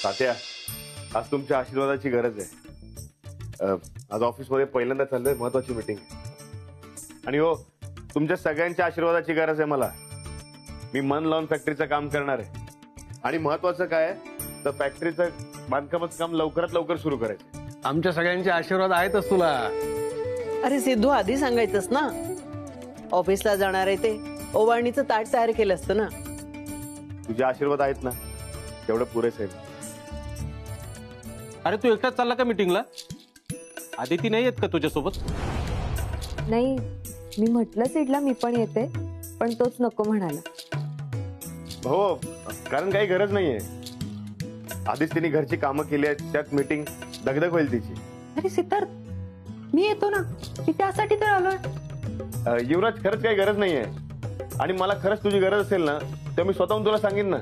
तात्या, आज तुमच्या आशीर्वादाची गरज आहे. आज ऑफिसमध्ये पहिल्यांदा चाललोय महत्वाची मीटिंग आणि हो, तुमच्या सगळ्यांच्या आशीर्वादाची गरज आहे मला. मी मन लावून फॅक्टरीचं काम करणार आहे आणि महत्वाचं काय आहे तर फॅक्टरीचं बांधकामाचं काम लवकरात लवकर सुरू करायचं. आमच्या सगळ्यांचे आशीर्वाद आहेतच तुला. अरे सिद्धू, आधी सांगायचंस ना. ऑफिसला जाणार आहे ते ओवाळणीचं ताट तयार केलं असतं ना. तुझे आशीर्वाद आहेत ना, तेवढं पुरेसं आहे. अरे तू एकटाच चालला का मीटिंगला? आदिती नाही येत का तुझ्यासोबत? नाही, मी म्हटलं सिडला मी पण येते, पण तोच नको म्हणाला. हो, कारण काही गरज नाहीये. आधीच तिने घरची कामं केली आहेत, त्यात मीटिंग दगदग होईल तिची. अरे सिद्धार्थ, मी येतो ना, मी त्यासाठी तर आलोय. युवराज, खरंच काही गरज नाहीये आणि मला खरंच तुझी गरज असेल ना तर मी स्वतःहून तुला सांगेन ना.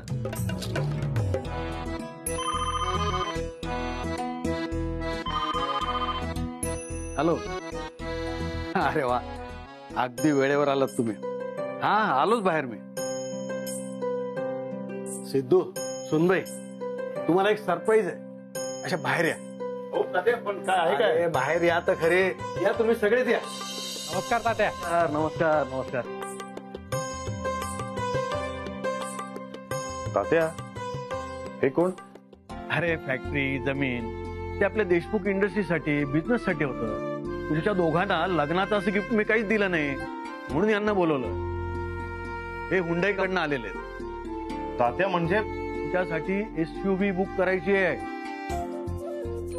हॅलो. अरे वा, अगदी वेळेवर आलात तुम्ही. हा, आलोच बाहेर मी. सिद्धू, सुनबाई, तुम्हाला एक सरप्राईज आहे. अशा बाहेर या. पण काय आहे काय? बाहेर या तर खरे. या तुम्ही सगळेच या. नमस्कार तात्या. नमस्कार नमस्कार. तात्या, हे कोण? अरे फॅक्टरी, जमीन ते आपल्या देशमुख इंडस्ट्रीसाठी, बिझनेस साठी होतं. तुमच्या दोघांना लग्नाचं असं गिफ्ट मी काहीच दिलं नाही, म्हणून यांना बोलवलं. हे हुंडाईकडनं आलेले आहेत. तात्या म्हणजे तुमच्यासाठी SUV बुक करायची आहे.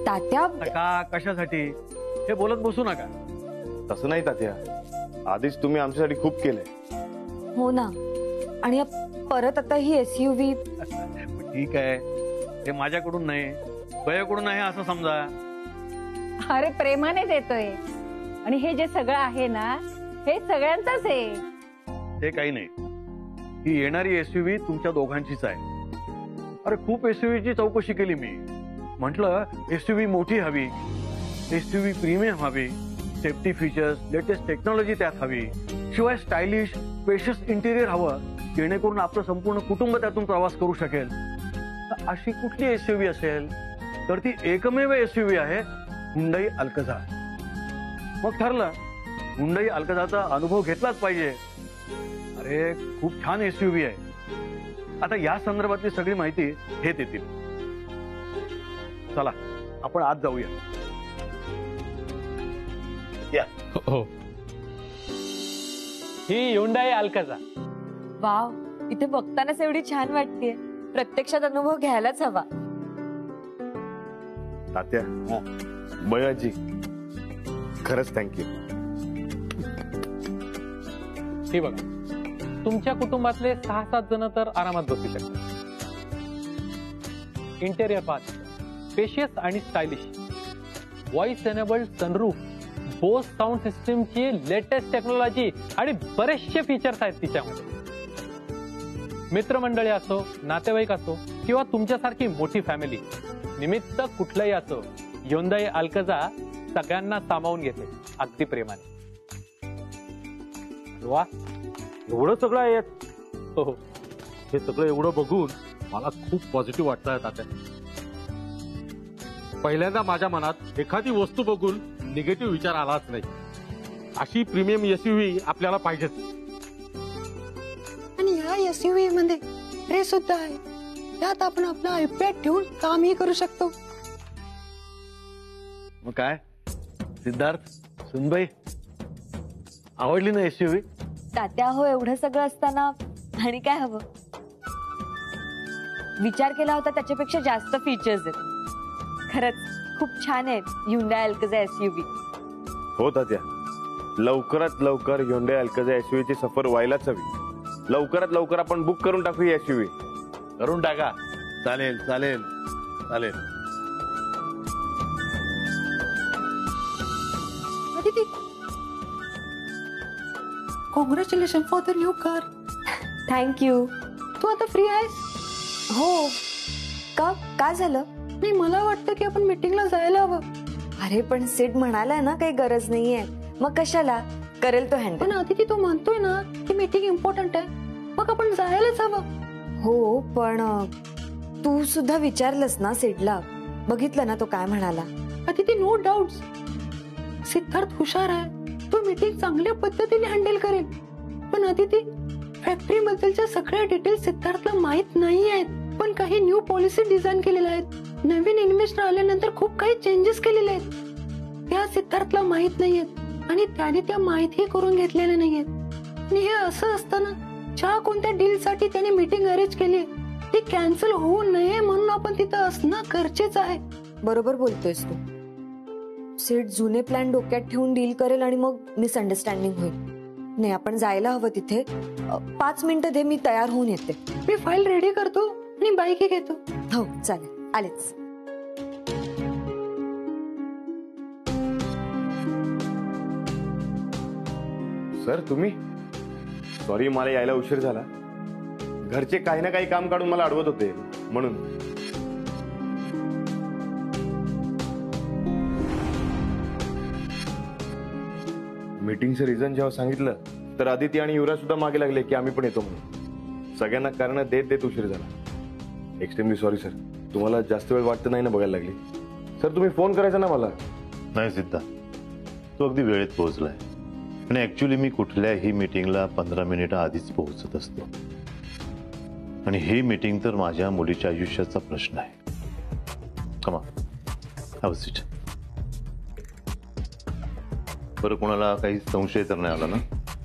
तात्या, का कशासाठी हे बोलत बसू नका. तसं नाही तात्या, आधीच तुम्ही आमच्यासाठी खूप केलंय. हो ना, आणि परत आता ही SUV. ठीक आहे, हे माझ्याकडून नाही, बयाकडून आहे असं समजा. अरे प्रेमाने देतोय, आणि हे जे सगळं आहे ना, हे सगळ्यांचंच आहे. ते काही नाही, ही येणारी SUV तुमच्या दोघांचीच आहे. अरे खूप SUVची चौकशी केली मी. म्हटलं SUV मोठी हवी, SUV प्रीमियम हवी, सेफ्टी फीचर्स, लेटेस्ट टेक्नॉलॉजी त्यात हवी, शिवाय स्टायलिश स्पेशियस इंटिरियर हवं, जेणेकरून आपलं संपूर्ण कुटुंब त्यातून प्रवास करू शकेल. अशी कुठली SUV असेल तर ती एकमेव SUV आहे हुंडाई अल्कझा. मग ठरलं, हुंडाई अल्कझाचा अनुभव घेतलाच पाहिजे. अरे खूप छान SUV आहे. आता या संदर्भातली सगळी माहिती हे देतील. चला आपण आज जाऊया. हो, ही हुंडाई अल्काझा. वाव, इथे बघतानाच एवढी छान वाटतेय. प्रत्यक्षात अनुभव घ्यायलाच हवा. तात्या, बयाजी, खरंच थँक्यू. हे बघा, तुमच्या कुटुंबातले 6-7 जण तर आरामात बसू शकतात. इंटेरियर पार्ट स्पेशियस आणि stylish, voice enabled sunroof, Bose sound सिस्टीमची लेटेस्ट टेक्नॉलॉजी आणि बरेचसे फीचर्स आहेत तिच्यामध्ये. मित्रमंडळी असो, नातेवाईक असो किंवा तुमच्यासारखी मोठी फॅमिली, निमित्त कुठलंही असो, हुंडाई अल्काझा सगळ्यांना सामावून घेते अगदी प्रेमाने. वा, एवढं सगळं आहे. हो, हे सगळं एवढं बघून मला खूप पॉझिटिव्ह वाटतंय तात्या. पहिल्यांदा माझ्या मनात एखादी वस्तू बघून निगेटिव्ह विचार आलाच नाही. अशी प्रीमियम SUV आपल्याला पाहिजेच. आणि या SUV मध्ये ट्रे सुद्धा आहे. त्यात आपण आपला आयपॅड ठेवून कामही करू शकतो. मग काय सिद्धार्थ, सुनबाई, आवडली ना SUV? तात्या हो, एवढं सगळं असताना आणि काय हवं? विचार केला होता त्याच्यापेक्षा जास्त फीचर्स आहेत. खरंच खूप छान आहेत हुंडाई अल्काझा SUV. हो तात्या, लवकरात लवकर हुंडाई अल्काझा SUV ची सफर व्हायलाच हवी. लवकरात लवकर आपण बुक करून टाकू ही SUV. करून टाका. चालेल चालेल चालेल. Aditi, congratulation for the new car. Thank you. तू आता फ्री आहेस? हो का, काय झालं? नाही, मला वाटतं की आपण मीटिंगला जायला हवं. अरे पण सिड म्हणालाय ना काही गरज नाहीये, मग कशाला? करेल तो हँडल. पण अदिती, तू म्हणतोय ना की मीटिंग इम्पॉर्टंट आहे, मग आपण जायलाच हवं. हो पण तू सुद्धा विचारलंस ना सिडला? बघितलं ना तो काय म्हणाला? अदिती, नो डाऊट सिद्धार्थ हुशार आहे, तो मीटिंग चांगल्या पद्धतीने हँडल करेल. पण अदिती, फॅक्टरी बद्दलच्या सगळ्या डिटेल्स सिद्धार्थला माहित नाही आहेत. पण काही न्यू पॉलिसी डिझाईन केलेल्या आहेत, नवीन इन्व्हेस्टर आल्यानंतर खूप काही चेंजेस केलेले आहेत, त्या सिद्धार्थला माहित नाहीयेत आणि त्याने त्या माहिती करून घेतलेल्या नाहीयेत. आणि हे असं असताना ज्या कोणत्या डील साठी त्याने मीटिंग अरेंज केली ती कॅन्सल होऊ नये म्हणून आपण तिथं असणं गरजेचं आहे. बरोबर बोलतोयस तू. सेट जुने प्लॅन डोक्यात ठेवून डील करेल आणि मग मिसअंडरस्टँडिंग होईल. नाही, आपण जायला हवं तिथे. 5 मिनिटं दे, मी तयार होऊन येते. मी फाईल रेडी करतो आणि बाईक घेतो. हो चालेल, आलेच. सर तुम्ही? सॉरी, मला यायला उशीर झाला. घरचे काही ना काही काम काढून मला अडवत होते म्हणून. मीटिंगचं रिझन जेव्हा सांगितलं तर आदिती आणि युवराज सुद्धा मागे लागले की आम्ही पण येतो म्हणून. सगळ्यांना कारण देत देत उशीर झाला. Extremely sorry sir. तुम्हाला जास्त वेळ वाटत नाही ना बघायला लागली? सर तुम्ही फोन करायचा ना मला. नाही सिद्धा, तो अगदी वेळेत पोहोचलाय. आणि ऍक्च्युली मी कुठल्याही मीटिंगला 15 मिनिटं आधीच पोहोचत असतो. आणि ही मीटिंग तर माझ्या मुलीच्या आयुष्याचा प्रश्न आहे. कमा हॅव अ सीट. बरं, कोणाला काही संशय तर नाही आला ना?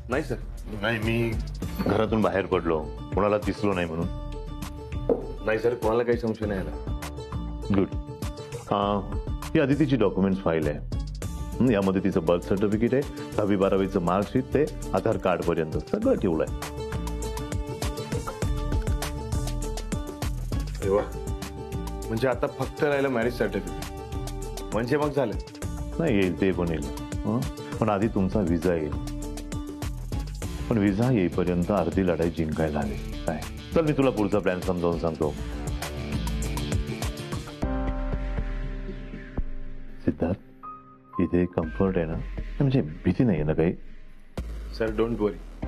नाही सर. नाही, मी घरातून बाहेर पडलो, कोणाला दिसलो नाही म्हणून. नाही सर, कोणाला काही संशय नाही आला. गुड. ही आदितीची डॉक्युमेंट्स फाईल आहे. यामध्ये तिचं बर्थ सर्टिफिकेट आहे, 10वी-12वीचं मार्कशीट, ते आधार कार्ड पर्यंत सगळं ठेवलंय. म्हणजे आता फक्त राहिलं मॅरेज सर्टिफिकेट, म्हणजे मग झालं? नाही, येईल, ते पण येईल. पण आधी तुमचा विजा येईल. पण विजा येईपर्यंत अर्धी लढाई जिंकायला हवी. काय? चल, मी तुला पुढचा प्लॅन समजावून सांगतो. सिद्धार्थ, इथे कम्फर्ट आहे ना? म्हणजे भीती नाही आहे ना काही? सर डोंट वरी,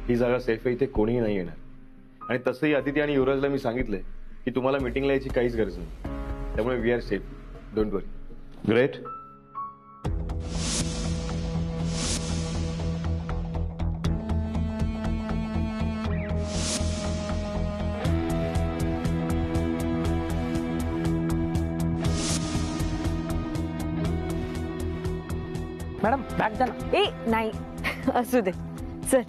ही जागा सेफ आहे, इथे कोणीही नाही येणार. आणि तसंही आदिती आणि युवराजला मी सांगितलंय की तुम्हाला मीटिंगला यायची काहीच गरज नाही. त्यामुळे we are safe, don't worry. Great. Madam bag द्या ना. ए नाही, असू दे, चल.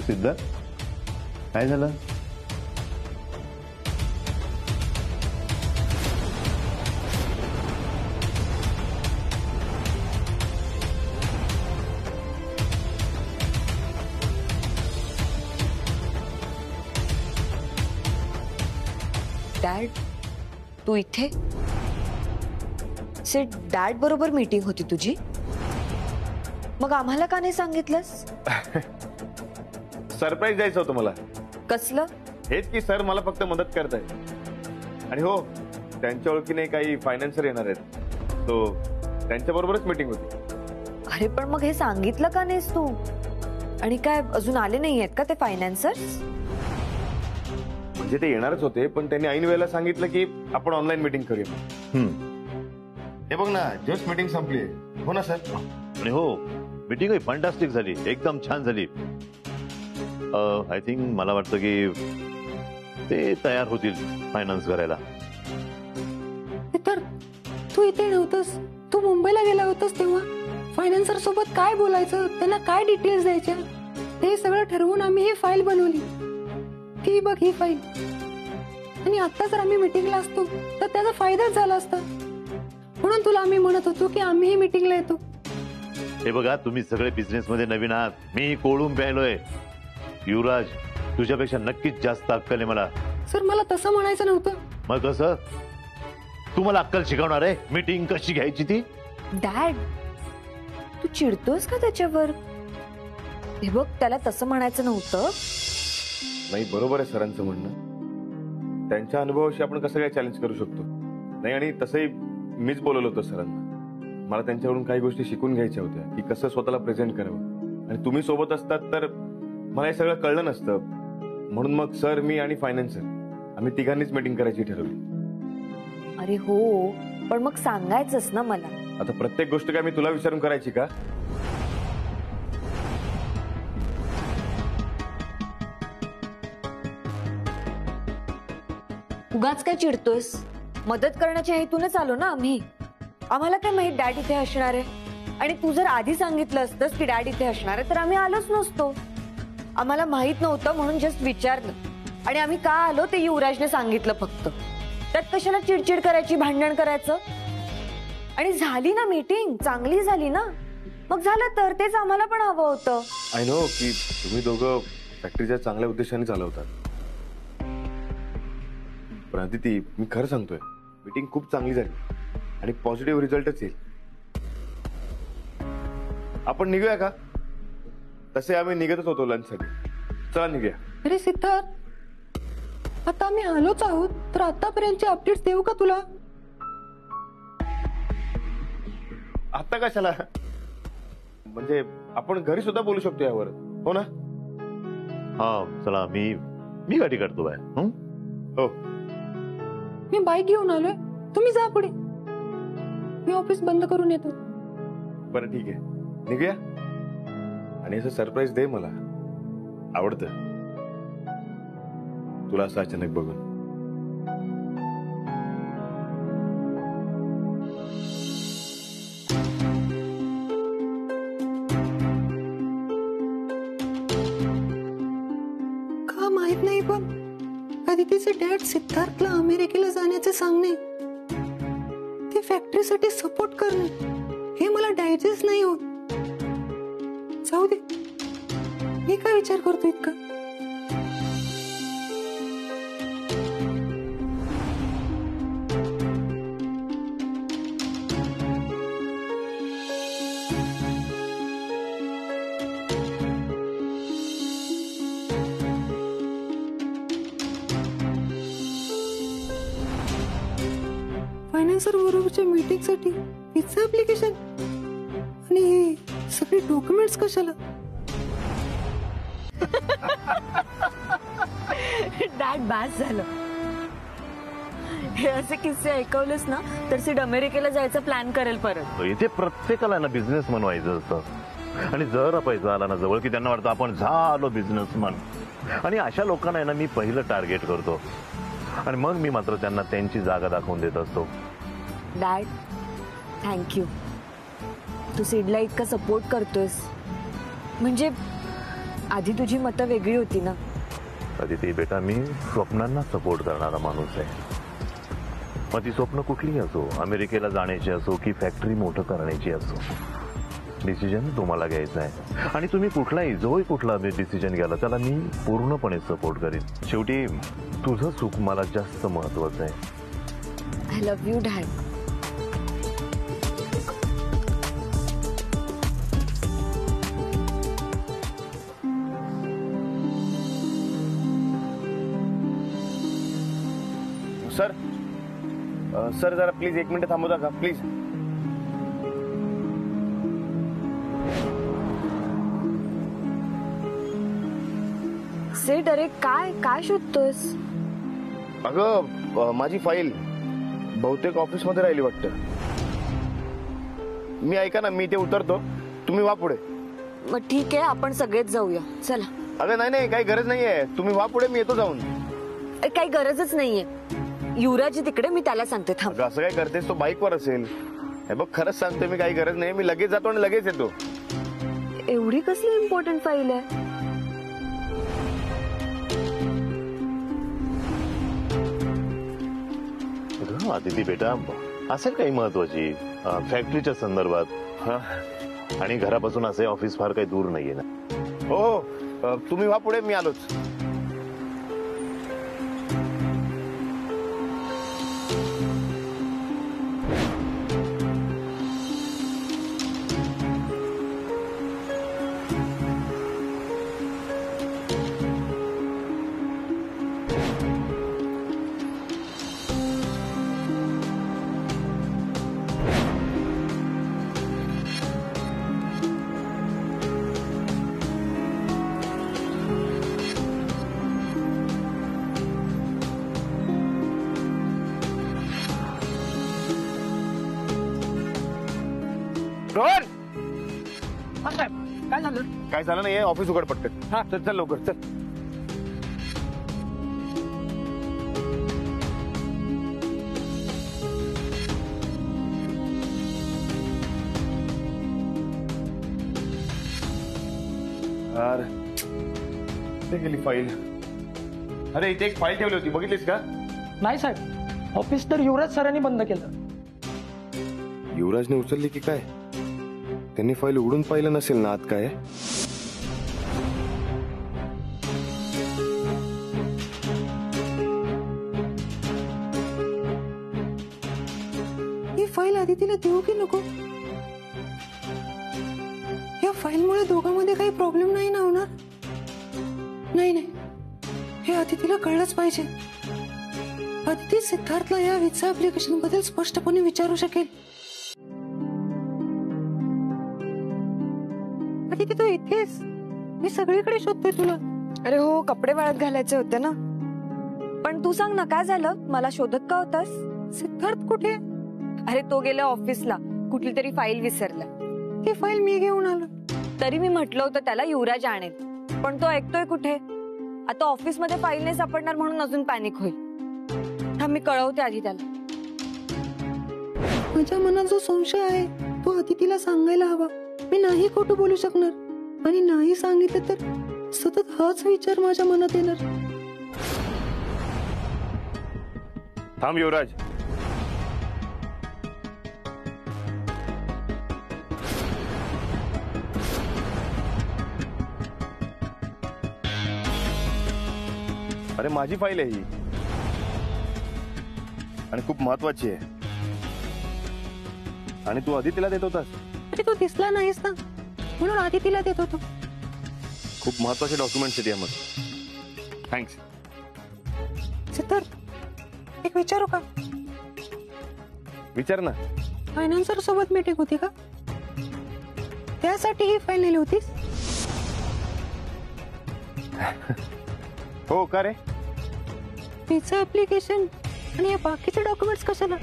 सिद्धार्थ, काय झालं? डॅड, तू इथे? सेट, डॅड बरोबर मीटिंग होती तुझी? मग आम्हाला का नाही सांगितलंस? सरप्राईज द्यायचं होतं मला. कसलं? हेच की सर मला फक्त मदत करतायत. आणि हो, त्यांच्या ओळखीने काही फायनान्सर येणार आहेत, तो त्यांच्याबरोबरच मीटिंग होती. अरे पण मग हे सांगितलं का नाहीस तू? आणि काय अजून आले नाही आहेत का ते फायनान्सर्स? म्हणजे ते येणारच होते, पण त्यांनी ऐन वेळेला सांगितलं की आपण ऑनलाईन मीटिंग करूया. हे बघ ना, जस्ट मीटिंग संपली. हो ना सर? आणि हो, मीटिंग फंटास्टिक झाली, एकदम छान झाली. आय थिंक मला वाटतं की ते तयार होतील फायनान्स करायला. तर तू इथे नव्हतंस, तू मुंबईला गेला होतास तेव्हा फायनान्सर सोबत काय बोलायचं, त्यांना काय डिटेल्स द्यायच्या, ते सगळं ठरवून आम्ही ही फाईल बनवली. ती बघ, ही फाईल. आणि आता जर आम्ही मीटिंगला असतो तर त्याचा फायदाच झाला असता. म्हणून तुला आम्ही म्हणत होतो की आम्हीही मीटिंगला येतो. हे बघा, तुम्ही सगळे बिझनेस मध्ये नवीन आहात, मी कोळून प्यायलोय. युवराज, तुझ्यापेक्षा नक्कीच जास्त अक्कल आहे मला. सर, मला तसं म्हणायचं नव्हतं. मग कसं? तू मला अक्कल शिकवणार आहे मीटिंग कशी घ्यायची ती? डॅड, तू चिडतोस का त्याच्यावर? हे बघ, त्याला तसं म्हणायचं नव्हतं. नाही, बरोबर आहे सरांचं म्हणणं. त्यांच्या अनुभवाशी आपण कसं काय चॅलेंज करू शकतो. नाही, आणि तसंही मीच बोलवलं होतं सरांना. मला त्यांच्याकडून काही गोष्टी शिकून घ्यायच्या होत्या की कसं स्वतःला प्रेझेंट करावं. आणि तुम्ही सोबत असतात तर मला हे सगळं कळलं नसतं. म्हणून मग सर, मी आणि फायनान्सर आम्ही तिघांनीच मीटिंग करायची ठरवली. अरे हो, पण मग सांगायचंच ना मला. आता प्रत्येक गोष्ट काय मी तुला विचारून करायची का? उगाच काय चिडतोयस? मदत करण्याच्या हेतूनच आलो ना आम्ही. आम्हाला काय माहित डॅड इथे असणार आहे. आणि तू जर आधी सांगितलं असतंस की डॅड इथे असणार आहे तर आम्ही आलोच नसतो. आम्हाला माहित नव्हतं म्हणून जस्ट विचारलं. आणि आम्ही का आलो ते युवराजने सांगितलं फक्त. त्यात कशाला चिडचिड करायची, भांडण करायचं. आणि झाली ना मीटिंग, चांगली झाली ना. मग झालं तर तेच आम्हाला पण हवं होतं. आय नो की तुम्ही दोघं फॅक्टरीच्या चांगल्या उद्देशाने चालवतात. पण अदिती, मी खरं सांगतोय, मीटिंग खूप चांगली झाली आणि पॉझिटिव्ह रिझल्टच येईल. आपण निघूया का? तसे आम्ही निघतच होतो लंचसाठी. चला निघूया. अरे सिद्धार्थ, आता आम्ही आलोच आहोत तर आतापर्यंतचे अपडेट्स देऊ का तुला? आता कशाला? म्हणजे आपण घरी सुद्धा बोलू शकतो यावर, हो ना? हा चला, मी गाडी काढतो बाय. हो, मी बाईक घेऊन आलोय, तुम्ही जा पुढे. मी ऑफिस बंद करून येतो. बरं ठीक आहे, निघूया. आणि असं सरप्राईज दे मला. आवडतं तुला असं अचानक बघून. का माहित नाही, पण अदितीचे डॅड सिद्धार्थला अमेरिकेला जाण्याचे सांगणे, ते फॅक्टरीसाठी सपोर्ट करणे, हे मला डायजेस्ट नाही होत. जाऊ दे, मी काय विचार करतो इतका. फायनान्सर बरोबरच्या मीटिंग साठी विजा ऍप्लिकेशन आणि हे सगळे डॉक्युमेंट्स कशाला? डॅड बॅस झालं. हे असे किस्से ऐकवलेस ना तर सीड अमेरिकेला जायचा प्लॅन करेल परत. इथे प्रत्येकाला ना बिझनेसमन व्हायचं असतं. आणि जर पैसा आला ना जवळ की त्यांना वाटतं आपण झालो बिझनेसमन. आणि अशा लोकांना ना मी पहिलं टार्गेट करतो. आणि मग मी मात्र त्यांना त्यांची जागा दाखवून देत असतो. Dad, thank you. तू सीडला इतका सपोर्ट करतोयस. म्हणजे आधी तुझी मतं वेगळी होती ना. अदिती बेटा, मी स्वप्नांना सपोर्ट करणारा माणूस आहे. मग ती स्वप्न कुठलीही असो, अमेरिकेला जाण्याची असो की फॅक्टरी मोठं करण्याची असो, डिसिजन तुम्हाला घ्यायचा आहे. आणि तुम्ही कुठला डिसिजन घ्याला त्याला मी पूर्णपणे सपोर्ट करीन. शेवटी तुझं सुख मला जास्त महत्वाचं आहे. I love you dad. Sir, sir जरा प्लीज 1 मिनिट थांबवता का प्लीज? सेट, अरे काय काय शोधतोयस? अगं, माझी फाईल बहुतेक ऑफिसमध्ये राहिली वाटतं. मी ऐका ना, मी इथे उतरतो, तुम्ही वा पुढे. मग ठीक आहे, आपण सगळेच जाऊया. चला. अगं नाही, काही गरज नाहीये, तुम्ही वा पुढे, मी येतो जाऊन. काही गरजच नाहीये. युवराज तिकडे, मी त्याला सांगते. थांब. असं काय करतेस? तो बाईकवर असेल. हे बघ, खरंच सांगते मी, काही गरज नाही. मी लगेच जातो आणि लगेच येतो. एवढी कसली इम्पॉर्टंट फाईल आहे? अदिती बेटा, असेल काही महत्वाची फॅक्टरीच्या संदर्भात. आणि घरापासून असे ऑफिस फार काही दूर नाहीये ना. हो, तुम्ही वा पुढे, मी आलोच. रोहन काय झालं? काय झालं नाही ऑफिस उघड पटकन. हा चल चल लवकर चल. यार कुठे गेली फाईल? अरे इथे एक फाईल ठेवली होती, बघितलीस का? नाही साहेब, ऑफिस तर युवराज सरांनी बंद केलं. युवराजने उचलली की काय? त्यांनी फाईल उघडून पाहिलं नसेल ना आत काय आहे? ही फाईल आदितीला देऊ की नको? या फाईलमुळे दोघांमध्ये काही प्रॉब्लेम नाही ना होणार? नाही नाही, हे आदितीला कळलंच पाहिजे. आदिती सिद्धार्थला या व्हिसा ऍप्लिकेशन बद्दल स्पष्टपणे विचारू शकेल. आदिती तू इथेस? मी सगळीकडे शोधतोय तुला. अरे हो, कपडे वाळत घालायचे होते ना. पण तू सांग ना, काय झालं? मला शोधत का होतास? सिद्धार्थ कुठे? अरे तो गेला ऑफिसला, कुठली तरी फाईल विसरला. ती फाईल मी घेऊन आलो. तरी मी म्हटलं होतं त्याला युवराज आणेल, पण तो ऐकतोय कुठे? आता ऑफिसमध्ये फाईल नाही सापडणार म्हणून अजून पॅनिक होईल. हा मी कळवते आधी त्याला. माझ्या मनात जो संशय आहे तो आदितीला सांगायला हवा. मी नाही खोटं बोलू शकणार आणि नाही सांगितलं तर सतत हाच विचार माझ्या मनात येणार. थांब युवराज. अरे माझी फाईल आहे ही आणि खूप महत्वाची आहे. आणि तू आदितीला देत होतास? अरे तू दिसला नाहीस ना, म्हणून आदितीला देत होतो. खूप महत्वाचे डॉक्युमेंट्स आहेत यामध्ये. थँक्स. सिद्धार्थ, एक विचारू का? विचार ना. फायनान्सर सोबत मीटिंग होती का? त्यासाठी ही फाईल नेली होतीस? हो का रे? व्हिसा ऍप्लिकेशन आणि या बाकीचे डॉक्युमेंट्स कशाला?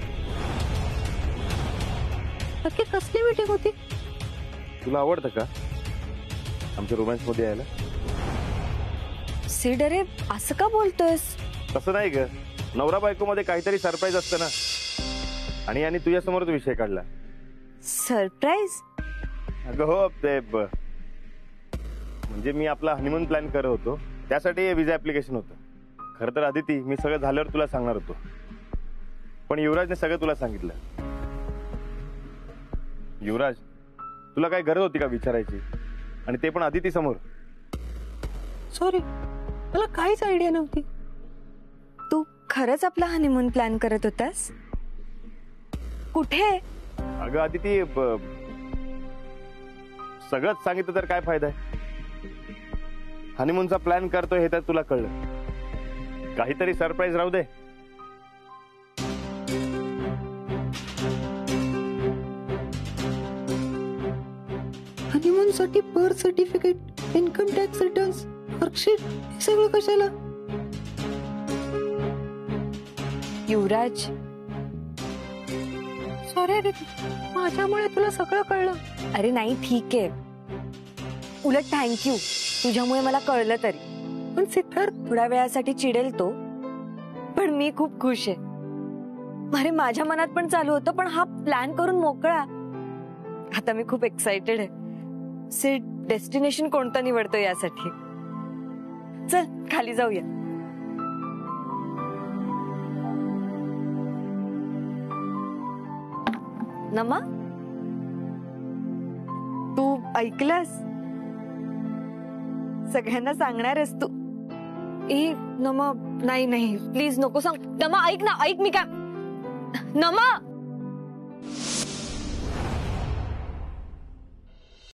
नक्की कसली मीटिंग होती? तुला आवडतं का आमच्या रोमॅन्स मध्ये यायला? सिड, अरे असं का बोलतोयस? तसं नाही ग, नवरा बायको मध्ये काहीतरी सरप्राईज असतं ना. आणि तुझ्या समोरच विषय काढला. सरप्राईज? अगं हो, ते म्हणजे मी आपला हनीमून प्लॅन करत होतो, त्यासाठी विजा ऍप्लिकेशन होतं. खरं तर आदिती, मी सगळं झाल्यावर तुला सांगणार होतो, पण युवराजने सगळं तुला सांगितलं. युवराज, तुला काय गरज होती का विचारायची, आणि ते पण आदिती समोर? सॉरी, मला काहीच आयडिया नव्हती. तू खरंच आपला हनीमून प्लॅन करत होतास? कुठे? अगं आदिती, सगळंच सांगितलं तर काय फायदा आहे? हनीमूनचा प्लॅन करतोय हे तर तुला कळलं. काहीतरी सरप्राईज राहू दे. हनीमून साठी birth certificate, income tax returns, marksheet, हे सगळं कशाला? युवराज, सॉरी रे, माझ्यामुळे तुला सगळं कळलं. अरे नाही, ठीक आहे. उलट थँक्यू, तुझ्यामुळे मला कळलं तरी. पण सिद्धार्थ, थोड्या वेळासाठी चिडेल तो, पण मी खूप खुश आहे. अरे माझ्या मनात पण चालू होतं, पण हा प्लॅन करून मोकळा. आता मी खूप एक्साइटेड आहे. सिड, डेस्टिनेशन कोणतं निवडतो यासाठी? चल खाली जाऊया. नमा, तू ऐकलंस? सगळ्यांना सांगणार आहेस तू? ए नमा, नाही नाही प्लीज नको सांग. नमा ऐक ना, ऐक, मी काय. नमा,